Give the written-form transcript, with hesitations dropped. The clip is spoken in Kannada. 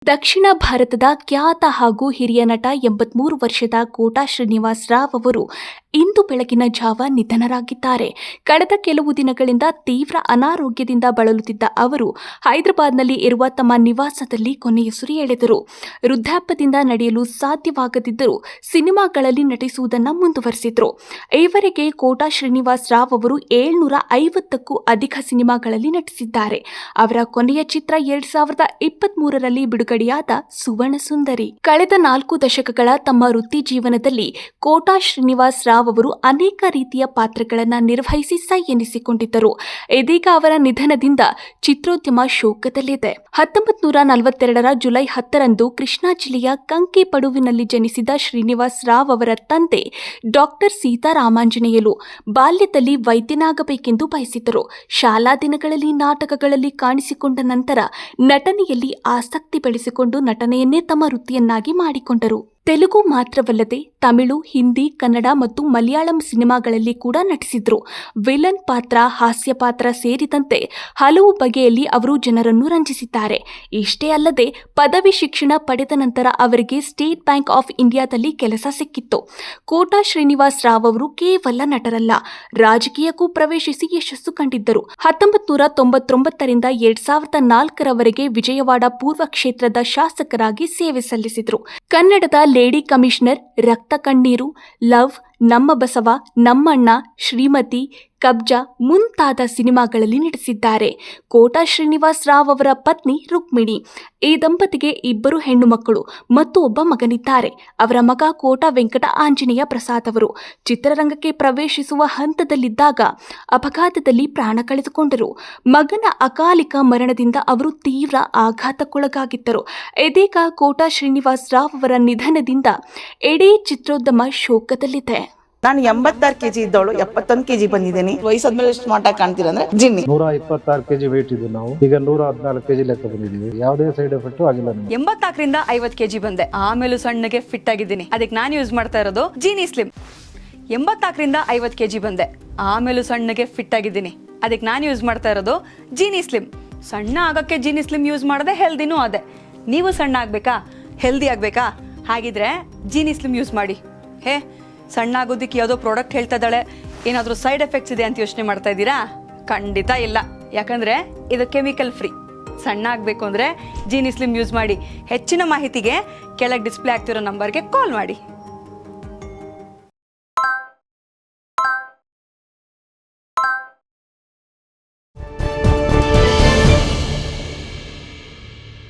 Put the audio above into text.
ದಕ್ಷಿಣ ಭಾರತದ ಖ್ಯಾತ ಹಾಗೂ ಹಿರಿಯ ನಟ 83 ವರ್ಷದ ಕೋಟಾ ಶ್ರೀನಿವಾಸ್ ರಾವ್ ಅವರು ಇಂದು ಬೆಳಗಿನ ಜಾವ ನಿಧನರಾಗಿದ್ದಾರೆ. ಕಳೆದ ಕೆಲವು ದಿನಗಳಿಂದ ತೀವ್ರ ಅನಾರೋಗ್ಯದಿಂದ ಬಳಲುತ್ತಿದ್ದ ಅವರು ಹೈದರಾಬಾದ್ನಲ್ಲಿ ಇರುವ ತಮ್ಮ ನಿವಾಸದಲ್ಲಿ ಕೊನೆಯುಸಿರು ಎಳೆದರು. ವೃದ್ಧಾಪ್ಯದಿಂದ ನಡೆಯಲು ಸಾಧ್ಯವಾಗದಿದ್ದರೂ ಸಿನಿಮಾಗಳಲ್ಲಿ ನಟಿಸುವುದನ್ನು ಮುಂದುವರೆಸಿದ್ರು. ಈವರೆಗೆ ಕೋಟಾ ಶ್ರೀನಿವಾಸ್ ರಾವ್ ಅವರು 750ಕ್ಕೂ ಅಧಿಕ ಸಿನಿಮಾಗಳಲ್ಲಿ ನಟಿಸಿದ್ದಾರೆ. ಅವರ ಕೊನೆಯ ಚಿತ್ರ 2023ರಲ್ಲಿ ಬಿಡುಗಡೆಯಾದ ಸುವರ್ಣ ಸುಂದರಿ. ಕಳೆದ 4 ದಶಕಗಳ ತಮ್ಮ ವೃತ್ತಿ ಜೀವನದಲ್ಲಿ ಕೋಟಾ ಶ್ರೀನಿವಾಸ್ ರಾವ್ ಅವರು ಅನೇಕ ರೀತಿಯ ಪಾತ್ರಗಳನ್ನು ನಿರ್ವಹಿಸಿ ಸೈ ಎನಿಸಿಕೊಂಡಿದ್ದರು. ಇದೀಗ ಅವರ ನಿಧನದಿಂದ ಚಿತ್ರೋದ್ಯಮ ಶೋಕದಲ್ಲಿದೆ. 1942ರ ಜುಲೈ 10ರಂದು ಕೃಷ್ಣಾ ಜಿಲ್ಲೆಯ ಕಂಕಿಪಡುವಿನಲ್ಲಿ ಜನಿಸಿದ ಶ್ರೀನಿವಾಸ್ ರಾವ್ ಅವರ ತಂದೆ ಡಾಕ್ಟರ್ ಸೀತಾರಾಮಾಂಜನೇಯಲು ಬಾಲ್ಯದಲ್ಲಿ ವೈದ್ಯನಾಗಬೇಕೆಂದು ಬಯಸಿದ್ದರು. ಶಾಲಾ ದಿನಗಳಲ್ಲಿ ನಾಟಕಗಳಲ್ಲಿ ಕಾಣಿಸಿಕೊಂಡ ನಂತರ ನಟನೆಯಲ್ಲಿ ಆಸಕ್ತಿ ಬೆಳೆಸಿಕೊಂಡು ನಟನೆಯನ್ನೇ ತಮ್ಮ ವೃತ್ತಿಯನ್ನಾಗಿ ಮಾಡಿಕೊಂಡರು. ತೆಲುಗು ಮಾತ್ರವಲ್ಲದೆ ತಮಿಳು, ಹಿಂದಿ, ಕನ್ನಡ ಮತ್ತು ಮಲಯಾಳಂ ಸಿನಿಮಾಗಳಲ್ಲಿ ಕೂಡ ನಟಿಸಿದ್ರು. ವಿಲನ್ ಪಾತ್ರ, ಹಾಸ್ಯ ಪಾತ್ರ ಸೇರಿದಂತೆ ಹಲವು ಬಗೆಯಲ್ಲಿ ಅವರು ಜನರನ್ನು ರಂಜಿಸಿದ್ದಾರೆ. ಇಷ್ಟೇ ಅಲ್ಲದೆ ಪದವಿ ಶಿಕ್ಷಣ ಪಡೆದ ನಂತರ ಅವರಿಗೆ ಸ್ಟೇಟ್ ಬ್ಯಾಂಕ್ ಆಫ್ ಇಂಡಿಯಾದಲ್ಲಿ ಕೆಲಸ ಸಿಕ್ಕಿತ್ತು. ಕೋಟಾ ಶ್ರೀನಿವಾಸ್ ರಾವ್ ಅವರು ಕೇವಲ ನಟರಲ್ಲ, ರಾಜಕೀಯಕ್ಕೂ ಪ್ರವೇಶಿಸಿ ಯಶಸ್ಸು ಕಂಡಿದ್ದರು. 1999ರಿಂದ 2004ರವರೆಗೆ ವಿಜಯವಾಡ ಪೂರ್ವ ಕ್ಷೇತ್ರದ ಶಾಸಕರಾಗಿ ಸೇವೆ ಸಲ್ಲಿಸಿದರು. ಕನ್ನಡದ ಲೇಡಿ ಕಮಿಷನರ್, ರಕ್ತ ಕಣ್ಣೀರು, ಲವ್, ನಮ್ಮ ಬಸವ, ನಮ್ಮಣ್ಣ, ಶ್ರೀಮತಿ, ಕಬ್ಜಾ ಮುಂತಾದ ಸಿನಿಮಾಗಳಲ್ಲಿ ನಟಿಸಿದ್ದಾರೆ. ಕೋಟಾ ಶ್ರೀನಿವಾಸ್ ರಾವ್ ಅವರ ಪತ್ನಿ ರುಕ್ಮಿಣಿ. ಈ ದಂಪತಿಗೆ 2 ಹೆಣ್ಣು ಮಕ್ಕಳು ಮತ್ತು ಒಬ್ಬ ಮಗನಿದ್ದಾರೆ. ಅವರ ಮಗ ಕೋಟಾ ವೆಂಕಟ ಆಂಜನೇಯ ಪ್ರಸಾದ್ ಅವರು ಚಿತ್ರರಂಗಕ್ಕೆ ಪ್ರವೇಶಿಸುವ ಹಂತದಲ್ಲಿದ್ದಾಗ ಅಪಘಾತದಲ್ಲಿ ಪ್ರಾಣ ಕಳೆದುಕೊಂಡರು. ಮಗನ ಅಕಾಲಿಕ ಮರಣದಿಂದ ಅವರು ತೀವ್ರ ಆಘಾತಕ್ಕೊಳಗಾಗಿದ್ದರು. ಇದೀಗ ಕೋಟಾ ಶ್ರೀನಿವಾಸ್ ರಾವ್ ಅವರ ನಿಧನದಿಂದ ಇಡೀ ಚಿತ್ರೋದ್ಯಮ ಶೋಕದಲ್ಲಿದೆ. ನಾನು 86 ಕೆಜಿ ಇದ್ದವಳು 71 ಕೆಜಿ ಬಂದಿದ್ದೀನಿ. ವಯಸ್ಸಾದ್ಮೇಲೆ ಸ್ಮಾರ್ಟ್ ಆಗಿ ಕಾಣ್ತೀರ ಅಂದ್ರೆ ಜಿನ್ನಿ. 126 ಕೆಜಿ ವೇಟ್ ಇದ್ದು ನಾವು ಈಗ 114 ಕೆಜಿ ಲೆಕ್ಕ ಬಂದಿದ್ದೀವಿ. ಯಾವುದೇ ಸೈಡ್ ಎಫೆಕ್ಟ್ ಆಗಿಲ್ಲ. 84ರಿಂದ 50 ಕೆಜಿ ಬಂದೆ. ಆಮೇಲೆ ಸಣ್ಣಗೆ ಫಿಟ್ ಆಗಿದ್ದೀನಿ. ಅದಕ್ಕೆ ನಾನು ಯೂಸ್ ಮಾಡ್ತಾ ಇರೋದು ಜೀನಿ ಸ್ಲಿಮ್. 84ರಿಂದ 50 ಕೆಜಿ ಬಂದೆ. ಆಮೇಲೆ ಸಣ್ಣಗೆ ಫಿಟ್ ಆಗಿದ್ದೀನಿ. ಅದಕ್ಕೆ ನಾನು ಯೂಸ್ ಮಾಡ್ತಾ ಇರೋದು ಜೀನಿ ಸ್ಲಿಮ್. ಸಣ್ಣ ಆಗಕ್ಕೆ ಜೀನಿ ಸ್ಲಿಮ್ ಯೂಸ್ ಮಾಡದೆ ಹೆಲ್ದಿನೂ ಅದೇ. ನೀವು ಸಣ್ಣ ಆಗ್ಬೇಕಾ, ಹೆಲ್ದಿ ಆಗ್ಬೇಕಾ? ಹಾಗಿದ್ರೆ ಜೀನಿ ಸ್ಲಿಮ್ ಯೂಸ್ ಮಾಡಿ. ಸಣ್ಣ ಆಗೋದಕ್ಕೆ ಯಾವುದೋ ಪ್ರಾಡಕ್ಟ್ ಹೇಳ್ತಾ ಇದ್ದಾಳೆ, ಏನಾದರೂ ಸೈಡ್ ಎಫೆಕ್ಟ್ಸ್ ಇದೆ ಅಂತ ಯೋಚನೆ ಮಾಡ್ತಾ ಇದ್ದೀರಾ? ಖಂಡಿತ ಇಲ್ಲ. ಯಾಕಂದರೆ ಇದು ಕೆಮಿಕಲ್ ಫ್ರೀ. ಸಣ್ಣ ಆಗಬೇಕು ಅಂದರೆ ಜೀನಿ ಸ್ಲಿಮ್ ಯೂಸ್ ಮಾಡಿ. ಹೆಚ್ಚಿನ ಮಾಹಿತಿಗೆ ಕೆಳಗೆ ಡಿಸ್ಪ್ಲೇ ಆಗ್ತಿರೋ ನಂಬರ್ಗೆ ಕಾಲ್ ಮಾಡಿ.